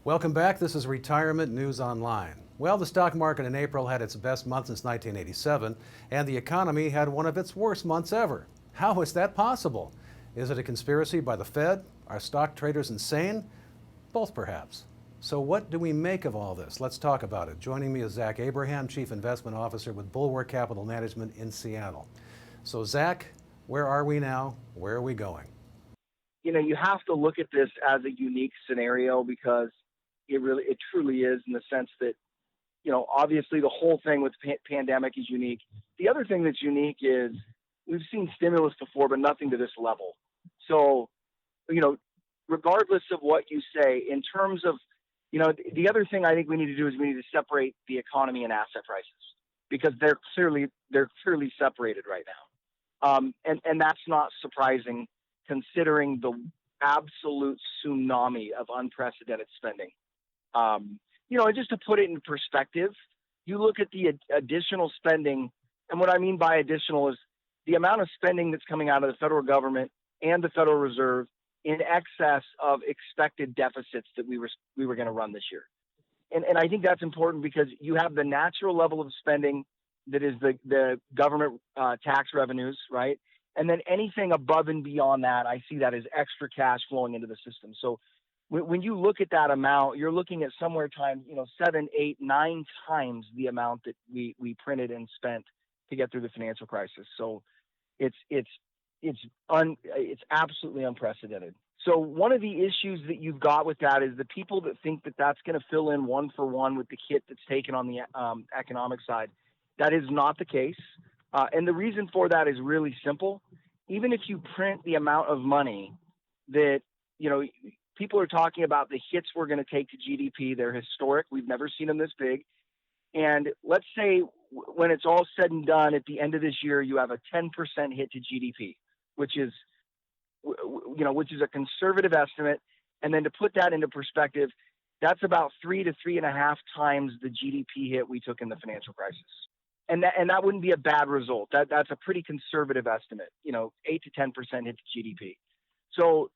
Welcome back. This is Retirement News Online. Well, the stock market in April had its best month since 1987, and the economy had one of its worst months ever. How is that possible? Is it a conspiracy by the Fed? Are stock traders insane? Both, perhaps. So, what do we make of all this? Let's talk about it. Joining me is Zach Abraham, Chief Investment Officer with Bulwark Capital Management in Seattle. So, Zach, where are we now? Where are we going? You have to look at this as a unique scenario because it truly is, in the sense that, obviously the whole thing with the pandemic is unique. The other thing that's unique is we've seen stimulus before, but nothing to this level. So, regardless of what you say, in terms of, the other thing I think we need to do is we need to separate the economy and asset prices, because they're clearly separated right now. And that's not surprising considering the absolute tsunami of unprecedented spending. And just to put it in perspective, you look at the additional spending, and what I mean by additional is the amount of spending that's coming out of the federal government and the Federal Reserve in excess of expected deficits that we were going to run this year. And I think that's important because you have the natural level of spending that is the government tax revenues, right? And then anything above and beyond that, I see that as extra cash flowing into the system. So when you look at that amount, you're looking at somewhere times, 7, 8, 9 times the amount that we printed and spent to get through the financial crisis. So it's absolutely unprecedented. So one of the issues that you've got with that is the people that think that that's going to fill in one for one with the hit that's taken on the economic side. That is not the case. And the reason for that is really simple. Even if you print the amount of money that, people are talking about, the hits we're going to take to GDP, they're historic. We've never seen them this big. And let's say when it's all said and done at the end of this year, you have a 10% hit to GDP, which is a conservative estimate. And then to put that into perspective, that's about 3 to 3.5 times the GDP hit we took in the financial crisis. And that wouldn't be a bad result. That's a pretty conservative estimate, 8 to 10% hit to GDP. So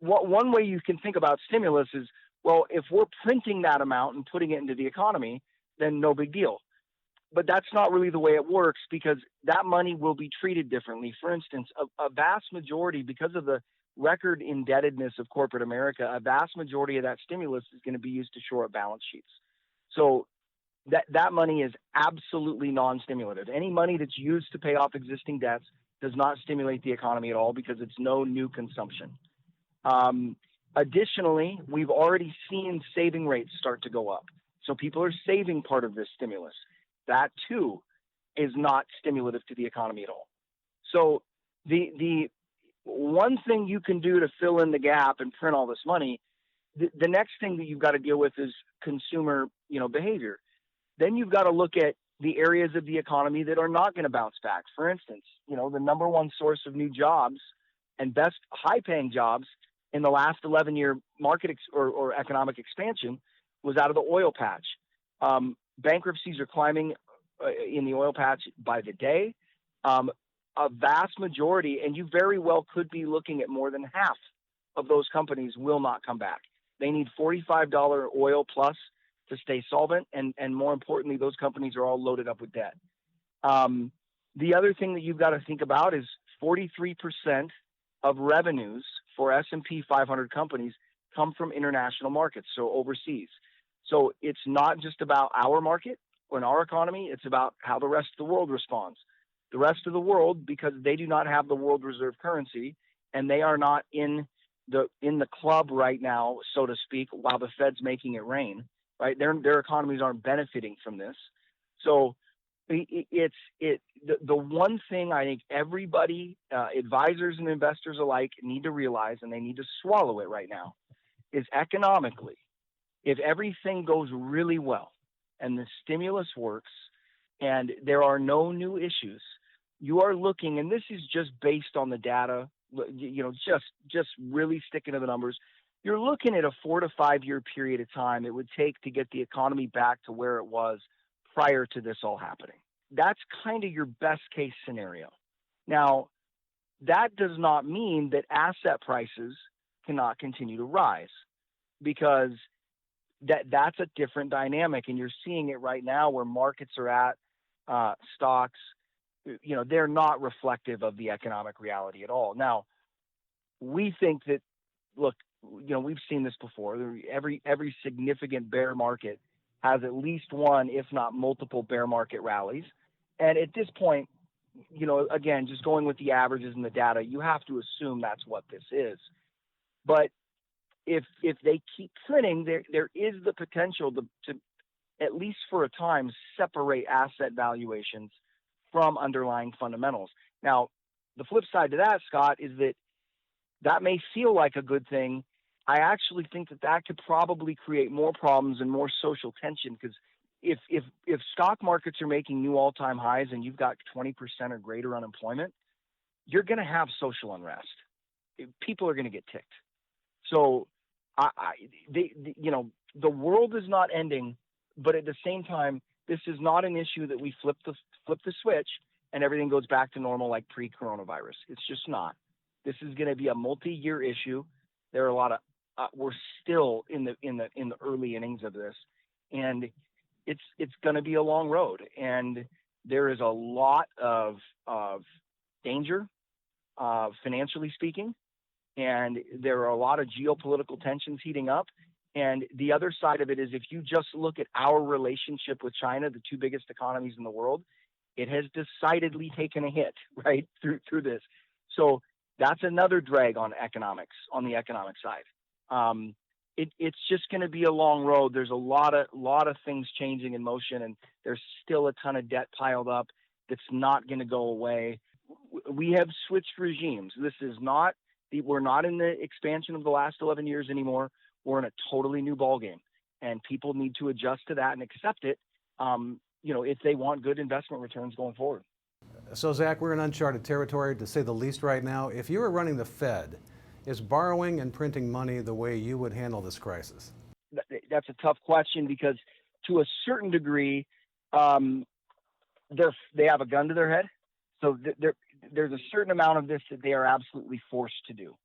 one way you can think about stimulus is, well, if we're printing that amount and putting it into the economy, then no big deal. But that's not really the way it works, because that money will be treated differently. For instance, a vast majority, because of the record indebtedness of corporate America, a vast majority of that stimulus is going to be used to shore up balance sheets. So that money is absolutely non-stimulative. Any money that's used to pay off existing debts does not stimulate the economy at all, because it's no new consumption. Additionally, we've already seen saving rates start to go up. So people are saving part of this stimulus. That too is not stimulative to the economy at all. So the one thing you can do to fill in the gap and print all this money, the next thing that you've got to deal with is consumer, behavior. Then you've got to look at the areas of the economy that are not going to bounce back. For instance, the number one source of new jobs and best high-paying jobs in the last 11-year market or economic expansion was out of the oil patch. Bankruptcies are climbing in the oil patch by the day. A vast majority, and you very well could be looking at more than half of those companies will not come back. They need $45 oil plus to stay solvent, and more importantly, those companies are all loaded up with debt. The other thing that you've got to think about is 43% of revenues for S&P 500 companies come from international markets, so overseas. So it's not just about our market or in our economy, it's about how the rest of the world responds. The rest of the world, because they do not have the world reserve currency, and they are not in the club right now, so to speak, while the Fed's making it rain, right? Their economies aren't benefiting from this. So the one thing I think everybody, advisors and investors alike, need to realize, and they need to swallow it right now, is economically, if everything goes really well and the stimulus works and there are no new issues, you are looking, and this is just based on the data, just really sticking to the numbers, you're looking at a 4 to 5 year period of time it would take to get the economy back to where it was prior to this all happening. That's kind of your best case scenario. Now, that does not mean that asset prices cannot continue to rise, because that's a different dynamic, and you're seeing it right now where markets are at. Stocks, they're not reflective of the economic reality at all. Now, we think that, look, we've seen this before. Every significant bear market has at least one, if not multiple, bear market rallies. And at this point, again, just going with the averages and the data, you have to assume that's what this is. But if they keep printing, there is the potential to at least for a time separate asset valuations from underlying fundamentals. Now, the flip side to that, Scott, is that may feel like a good thing. I actually think that could probably create more problems and more social tension, because if stock markets are making new all-time highs and you've got 20% or greater unemployment, you're going to have social unrest. People are going to get ticked. So the world is not ending, but at the same time, this is not an issue that we flip the switch and everything goes back to normal like pre-coronavirus. It's just not. This is going to be a multi-year issue. There are a lot of we're still in the early innings of this, and it's going to be a long road. And there is a lot of danger, financially speaking, and there are a lot of geopolitical tensions heating up. And the other side of it is, if you just look at our relationship with China, the two biggest economies in the world, it has decidedly taken a hit right through this. So that's another drag on economics, on the economic side. It's just going to be a long road. There's a lot of things changing in motion, and there's still a ton of debt piled up that's not going to go away. We have switched regimes. We're not in the expansion of the last 11 years anymore. We're in a totally new ballgame, and people need to adjust to that and accept it, if they want good investment returns going forward. So, Zach, we're in uncharted territory, to say the least, right now. If you were running the Fed, is borrowing and printing money the way you would handle this crisis? That's a tough question, because to a certain degree, they have a gun to their head. So there's a certain amount of this that they are absolutely forced to do.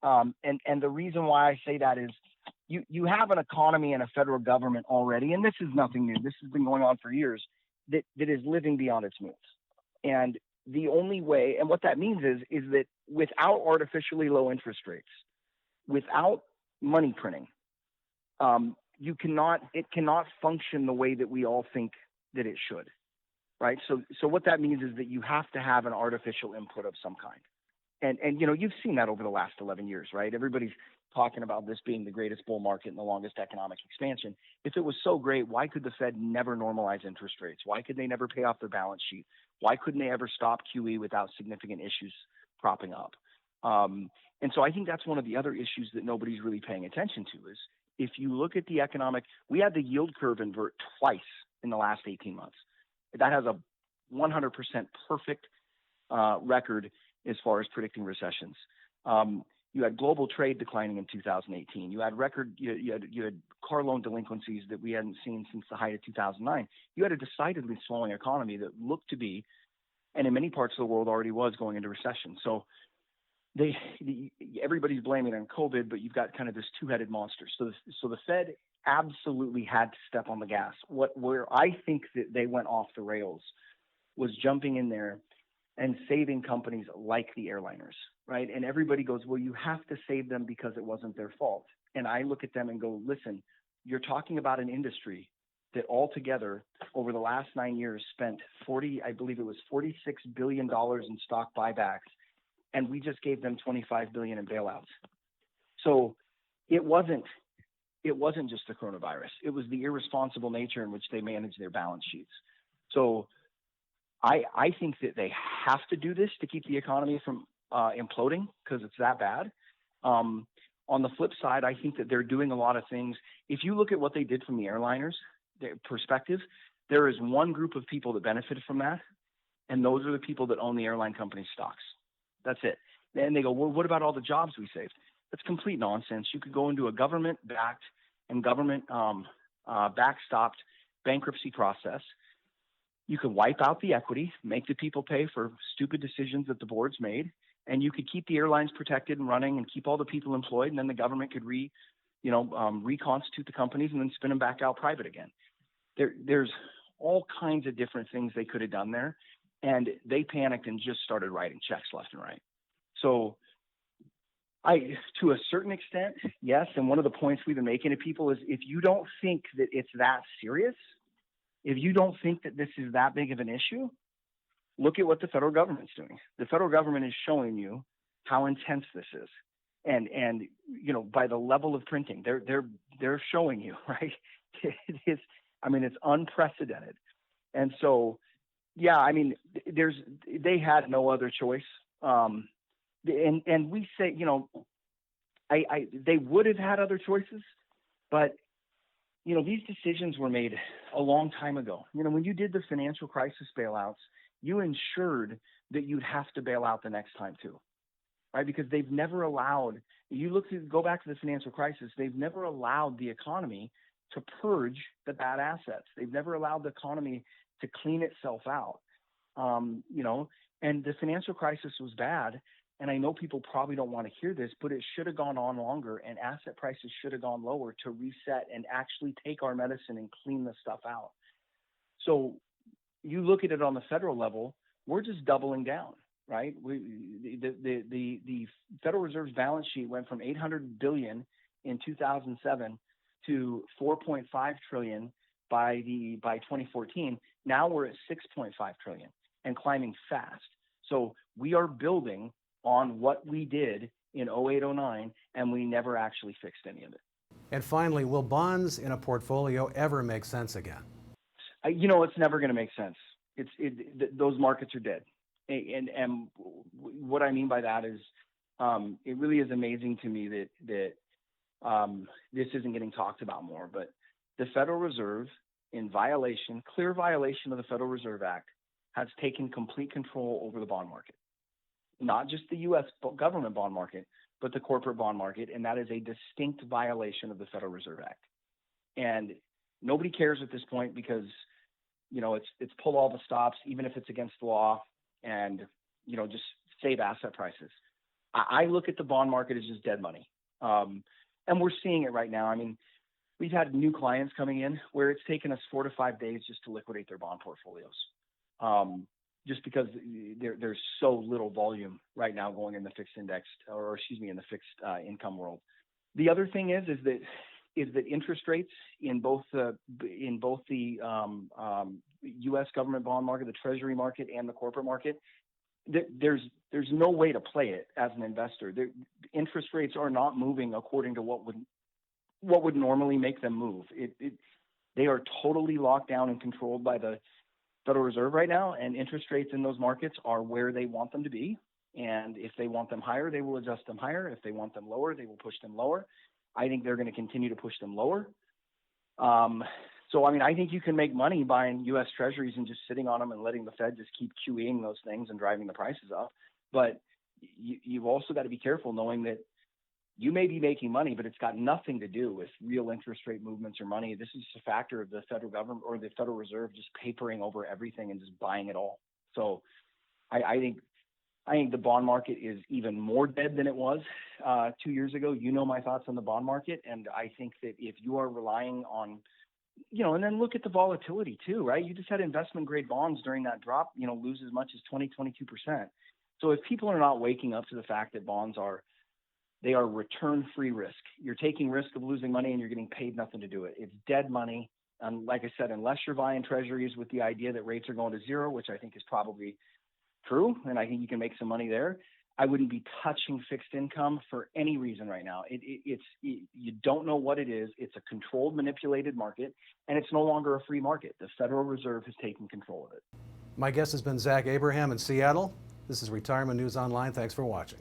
And the reason why I say that is you have an economy and a federal government already, and this is nothing new. This has been going on for years, that is living beyond its means. And the only way, and what that means is that without artificially low interest rates, without money printing, it cannot function the way that we all think that it should, right? So what that means is that you have to have an artificial input of some kind. And you've seen that over the last 11 years, right? Everybody's talking about this being the greatest bull market and the longest economic expansion. If it was so great, why could the Fed never normalize interest rates? Why could they never pay off their balance sheet? Why couldn't they ever stop QE without significant issues propping up? And so I think that's one of the other issues that nobody's really paying attention to is, if you look at the economic, we had the yield curve invert twice in the last 18 months. That has a 100% perfect record as far as predicting recessions. You had global trade declining in 2018. You had you had car loan delinquencies that we hadn't seen since the height of 2009. You had a decidedly slowing economy that looked to be, and in many parts of the world already was, going into recession. So everybody's blaming it on COVID, but you've got kind of this two-headed monster. So the Fed absolutely had to step on the gas. Where I think that they went off the rails was jumping in there and saving companies like the airliners, right? And everybody goes, well, you have to save them because it wasn't their fault. And I look at them and go, listen, you're talking about an industry that altogether over the last 9 years spent $46 billion in stock buybacks, and we just gave them $25 billion in bailouts. So it wasn't just the coronavirus. It was the irresponsible nature in which they managed their balance sheets. So I think that they have to do this to keep the economy from imploding, because it's that bad. On the flip side, I think that they're doing a lot of things. If you look at what they did from the airliners' their perspective, there is one group of people that benefited from that, and those are the people that own the airline company stocks. That's it. And they go, well, what about all the jobs we saved? That's complete nonsense. You could go into a government-backed and government backstopped bankruptcy process. You could wipe out the equity, make the people pay for stupid decisions that the boards made, and you could keep the airlines protected and running and keep all the people employed, and then the government could reconstitute the companies and then spin them back out private again. There's all kinds of different things they could have done there, and they panicked and just started writing checks left and right. So to a certain extent, yes. And one of the points we've been making to people is, if you don't think that it's that serious, if you don't think that this is that big of an issue, look at what the federal government's doing. The federal government is showing you how intense this is. And by the level of printing, they're showing you, right? It's unprecedented. And so, yeah, they had no other choice. And we say, they would have had other choices, but these decisions were made a long time ago. When you did the financial crisis bailouts, you ensured that you'd have to bail out the next time too, right? Because they've never allowed, go back to the financial crisis, they've never allowed the economy to purge the bad assets. They've never allowed the economy to clean itself out. And the financial crisis was bad. And I know people probably don't want to hear this, but it should have gone on longer, and asset prices should have gone lower to reset and actually take our medicine and clean the stuff out. So you look at it on the federal level, we're just doubling down, right? The Federal Reserve's balance sheet went from $800 billion in 2007 to $4.5 trillion by 2014. Now we're at $6.5 trillion and climbing fast. So we are building on what we did in 08-09, and we never actually fixed any of it. And finally, will bonds in a portfolio ever make sense again? It's never going to make sense. Those markets are dead. And what I mean by that is, it really is amazing to me that this isn't getting talked about more, but the Federal Reserve, in clear violation of the Federal Reserve Act, has taken complete control over the bond market. Not just the U.S. government bond market, but the corporate bond market, and that is a distinct violation of the Federal Reserve Act. And nobody cares at this point because, it's pull all the stops, even if it's against the law, and, just save asset prices. I look at the bond market as just dead money. And we're seeing it right now. We've had new clients coming in where it's taken us 4 to 5 days just to liquidate their bond portfolios. Just because there's so little volume right now going in the fixed indexed, in the fixed income world. The other thing is that interest rates in both the U.S. government bond market, the Treasury market, and the corporate market, there's no way to play it as an investor. Interest rates are not moving according to what would normally make them move. They are totally locked down and controlled by the Federal Reserve right now, and interest rates in those markets are where they want them to be. And if they want them higher, they will adjust them higher. If they want them lower, they will push them lower. I think they're going to continue to push them lower. I think you can make money buying U.S. Treasuries and just sitting on them and letting the Fed just keep QEing those things and driving the prices up. But you've also got to be careful knowing that you may be making money, but it's got nothing to do with real interest rate movements or money. This is just a factor of the federal government or the Federal Reserve just papering over everything and just buying it all. So I think the bond market is even more dead than it was 2 years ago. My thoughts on the bond market. And I think that if you are relying on, and then look at the volatility too, right? You just had investment grade bonds during that drop, lose as much as 22%. So if people are not waking up to the fact that bonds are return-free risk. You're taking risk of losing money and you're getting paid nothing to do it. It's dead money. And like I said, unless you're buying treasuries with the idea that rates are going to zero, which I think is probably true, and I think you can make some money there, I wouldn't be touching fixed income for any reason right now. You don't know what it is. It's a controlled, manipulated market, and it's no longer a free market. The Federal Reserve has taken control of it. My guest has been Zach Abraham in Seattle. This is Retirement News Online. Thanks for watching.